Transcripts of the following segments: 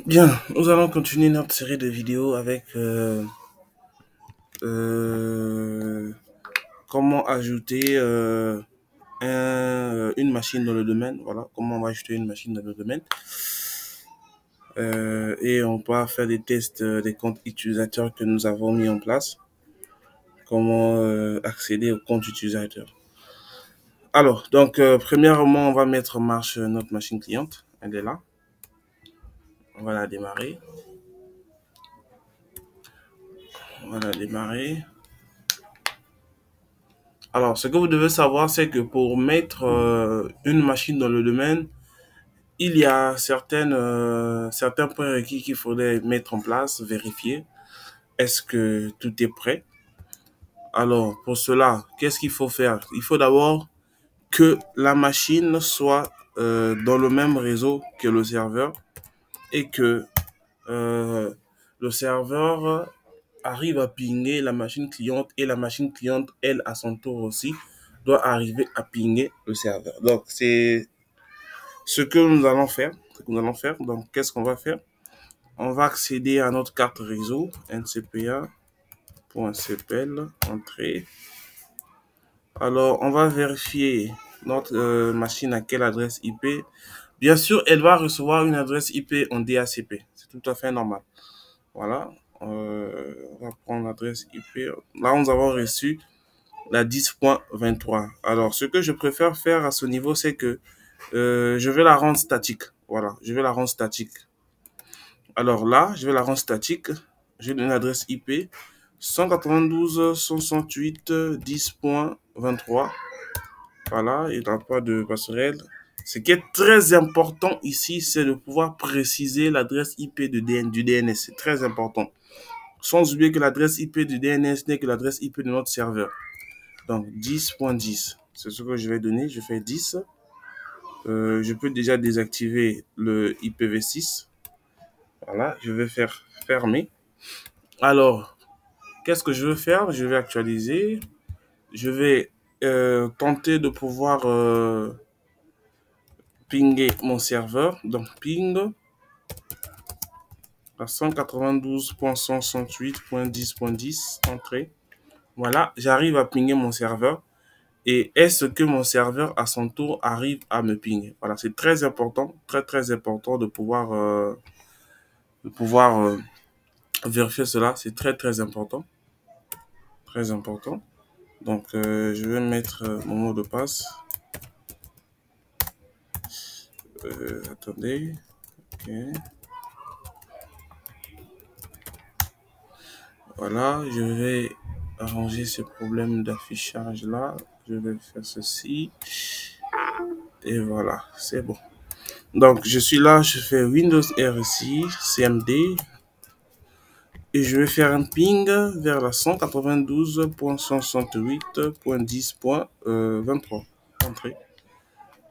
Bien, nous allons continuer notre série de vidéos avec euh, comment ajouter une machine dans le domaine. Voilà, comment on va ajouter une machine dans le domaine. Et on va faire des tests des comptes utilisateurs que nous avons mis en place. Comment accéder aux comptes utilisateurs. Alors, donc, premièrement, on va mettre en marche notre machine cliente. Elle est là. On va la démarrer. On va la démarrer. Alors, ce que vous devez savoir, c'est que pour mettre une machine dans le domaine, il y a certains points requis qu'il faudrait mettre en place, vérifier. Est-ce que tout est prêt? Alors, pour cela, qu'est-ce qu'il faut faire? Il faut d'abord que la machine soit dans le même réseau que le serveur et que euh, le serveur arrive à pinguer la machine cliente et la machine cliente, elle, à son tour aussi, doit arriver à pinguer le serveur. Donc, c'est ce que nous allons faire. Donc, qu'est-ce qu'on va faire? On va accéder à notre carte réseau, ncpa.cpl, entrée. Alors, on va vérifier notre machine à quelle adresse IP. Bien sûr, elle va recevoir une adresse IP en DHCP. C'est tout à fait normal. Voilà. On va prendre l'adresse IP. Là, nous avons reçu la 10.23. Alors, ce que je préfère faire à ce niveau, c'est que je vais la rendre statique. Voilà, je vais la rendre statique. Alors là, je vais la rendre statique. J'ai une adresse IP 192.168.10.23. Voilà, il n'y a pas de passerelle. Ce qui est très important ici, c'est de pouvoir préciser l'adresse IP du DNS. C'est très important. Sans oublier que l'adresse IP du DNS n'est que l'adresse IP de notre serveur. Donc 10.10, c'est ce que je vais donner. Je fais 10. Je peux déjà désactiver le IPv6. Voilà, je vais faire fermer. Alors, qu'est-ce que je veux faire? Je vais actualiser. Je vais tenter de pouvoir pinguer mon serveur. Donc, ping à 192.168.10.10, entrée. Voilà, j'arrive à pinguer mon serveur. Et est-ce que mon serveur, à son tour, arrive à me pinguer? Voilà, c'est très important, très important de pouvoir vérifier cela. C'est très important, très important. Donc, je vais mettre mon mot de passe. Attendez. Ok. Voilà, je vais arranger ce problème d'affichage là. Je vais faire ceci. Et voilà, c'est bon. Donc, je suis là, je fais Windows RSI, CMD. Et je vais faire un ping vers la 192.168.10.23. Entrée.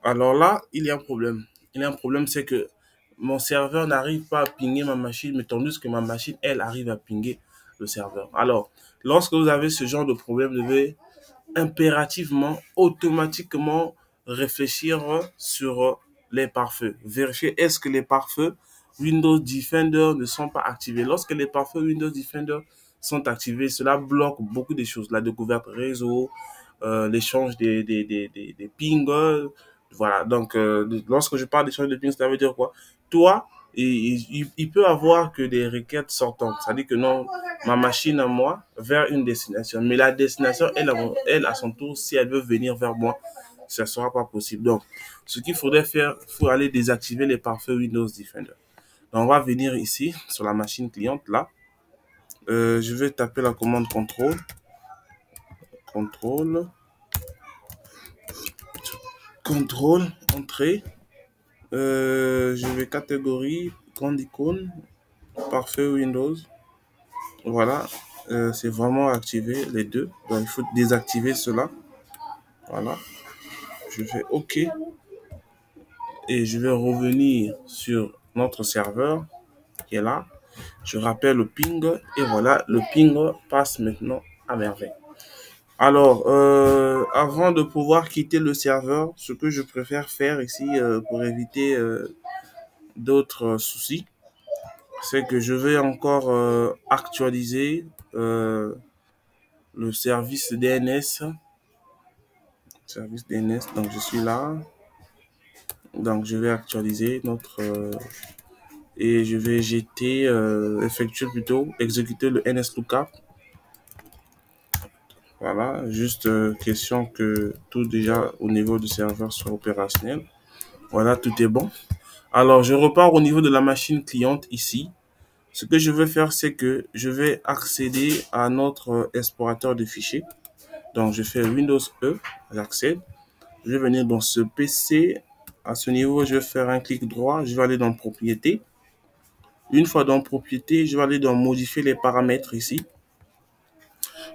Alors là, il y a un problème. Il y a un problème, c'est que mon serveur n'arrive pas à pinguer ma machine, mais tandis que ma machine, elle, arrive à pinguer le serveur. Alors, lorsque vous avez ce genre de problème, vous devez impérativement, automatiquement réfléchir sur les pare-feux. Vérifier est-ce que les pare-feux Windows Defender ne sont pas activés. Lorsque les pare-feux Windows Defender sont activés, cela bloque beaucoup de choses. La découverte réseau, l'échange des pings. Voilà, donc lorsque je parle d'échange de pings, ça veut dire quoi? Toi, il peut avoir que des requêtes sortantes. C'est-à-dire que non, ma machine à moi vers une destination. Mais la destination, elle à son tour, si elle veut venir vers moi, ça ne sera pas possible. Donc, ce qu'il faudrait faire, il faut aller désactiver les pare-feux Windows Defender. Donc, on va venir ici, sur la machine cliente, là. Je vais taper la commande contrôle. Contrôle, entrée. Je vais catégorie, grande icône, pare-feu Windows. Voilà, c'est vraiment activé les deux. Donc, il faut désactiver cela. Voilà, je fais OK et je vais revenir sur notre serveur qui est là. Je rappelle le ping et voilà, le ping passe maintenant à merveille. Alors, avant de pouvoir quitter le serveur, ce que je préfère faire ici pour éviter d'autres soucis, c'est que je vais encore actualiser le service DNS. Service DNS, donc je suis là. Donc je vais actualiser notre et je vais jeter, effectuer plutôt, exécuter le NSLOOKUP. Voilà, juste question que tout déjà au niveau du serveur soit opérationnel. Voilà, tout est bon. Alors, je repars au niveau de la machine cliente ici. Ce que je vais faire, c'est que je vais accéder à notre explorateur de fichiers. Donc, je fais Windows E, j'accède. Je vais venir dans ce PC. À ce niveau, je vais faire un clic droit. Je vais aller dans Propriétés. Une fois dans Propriétés, je vais aller dans Modifier les paramètres ici.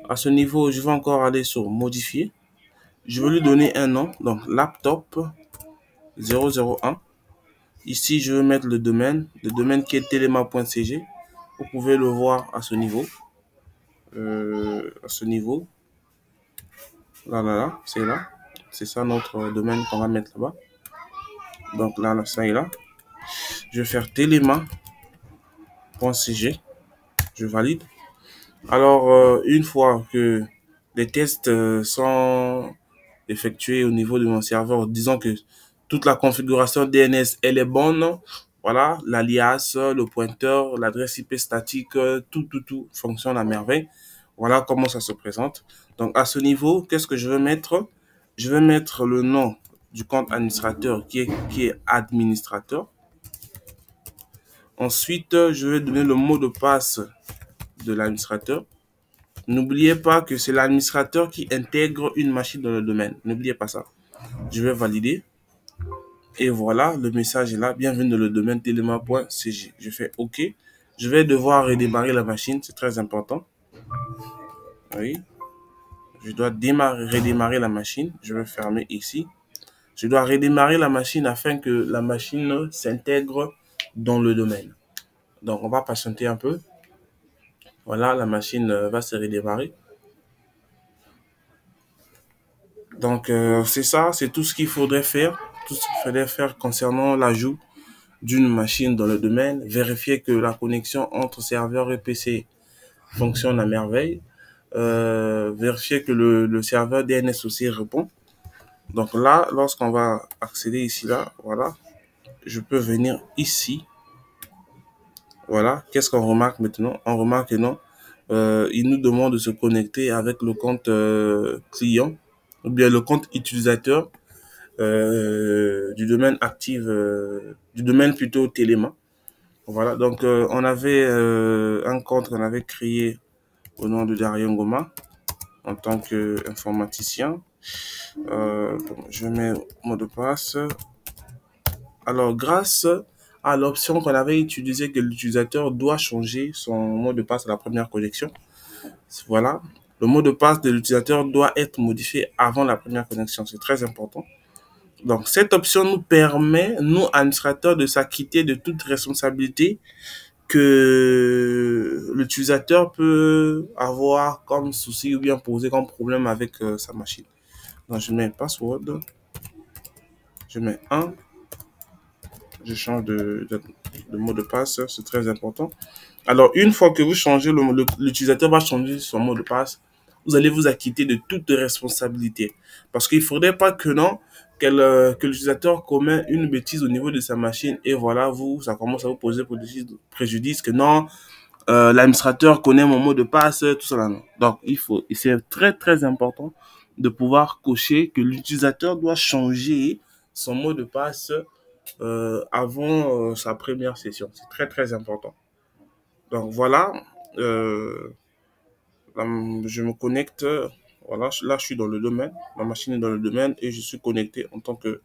À ce niveau, je vais encore aller sur Modifier. Je vais lui donner un nom. Donc, Laptop 001. Ici, je vais mettre le domaine qui est telema.cg. Vous pouvez le voir à ce niveau. Là, c'est là. C'est ça notre domaine qu'on va mettre là-bas. Donc là, ça est là. Je vais faire telema.cg. Je valide. Alors, une fois que les tests sont effectués au niveau de mon serveur, disons que toute la configuration DNS, elle est bonne. Voilà, l'alias, le pointeur, l'adresse IP statique, tout fonctionne à merveille. Voilà comment ça se présente. Donc, à ce niveau, qu'est-ce que je vais mettre? Je vais mettre le nom du compte administrateur qui est administrateur. Ensuite, je vais donner le mot de passe de l'administrateur. N'oubliez pas que c'est l'administrateur qui intègre une machine dans le domaine. N'oubliez pas ça. Je vais valider. Et voilà, le message est là. Bienvenue dans le domaine telema.cg. Je fais OK. Je vais devoir redémarrer la machine. C'est très important. Oui. Je dois redémarrer la machine. Je vais fermer ici. Je dois redémarrer la machine afin que la machine s'intègre dans le domaine. Donc, on va patienter un peu. Voilà, la machine va se redémarrer. Donc, c'est ça, c'est tout ce qu'il faudrait faire. Tout ce qu'il faudrait faire concernant l'ajout d'une machine dans le domaine. Vérifier que la connexion entre serveur et PC fonctionne à merveille. Vérifier que le serveur DNS aussi répond. Donc là, lorsqu'on va accéder ici, là, voilà, je peux venir ici. Voilà, qu'est-ce qu'on remarque maintenant? On remarque que non, il nous demande de se connecter avec le compte client ou bien le compte utilisateur du domaine active, du domaine plutôt Téléma. Voilà, donc on avait un compte qu'on avait créé au nom de Dario Ngoma en tant qu'informaticien. Je mets mot de passe. Alors, grâce à l'option qu'on avait utilisée que l'utilisateur doit changer son mot de passe à la première connexion, voilà, le mot de passe de l'utilisateur doit être modifié avant la première connexion. C'est très important. Donc, cette option nous permet, nous, administrateurs, de s'acquitter de toute responsabilité que l'utilisateur peut avoir comme souci ou bien poser comme problème avec sa machine. Donc, je mets password, je mets 1, je change de mot de passe, c'est très important. Alors, une fois que vous changez, l'utilisateur va changer son mot de passe, vous allez vous acquitter de toute responsabilité. Parce qu'il ne faudrait pas que non, que l'utilisateur commet une bêtise au niveau de sa machine et voilà, ça commence à vous poser préjudice que non, l'administrateur connaît mon mot de passe, tout ça là. Non. Donc, c'est très très important de pouvoir cocher que l'utilisateur doit changer son mot de passe avant sa première session. C'est très très important. Donc voilà, je me connecte. Voilà, là je suis dans le domaine, ma machine est dans le domaine et je suis connecté en tant que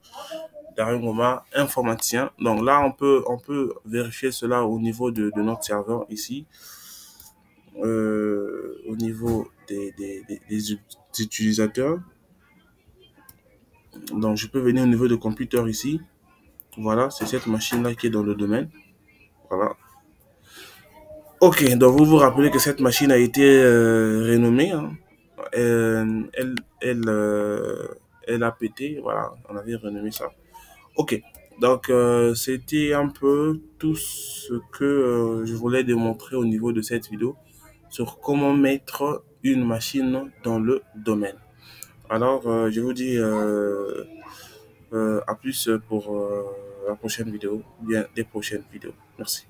Dario Ngoma, informaticien. Donc là, on peut vérifier cela au niveau de notre serveur ici, au niveau des utilisateurs. Donc je peux venir au niveau de computer ici. Voilà, c'est cette machine-là qui est dans le domaine. Voilà. Ok, donc vous vous rappelez que cette machine a été rénommée. Hein. Elle a pété. Voilà, on avait renommé ça. Ok. Donc, c'était un peu tout ce que je voulais démontrer au niveau de cette vidéo sur comment mettre une machine dans le domaine. Alors, je vous dis à plus pour la prochaine vidéo, bien des prochaines vidéos. Merci.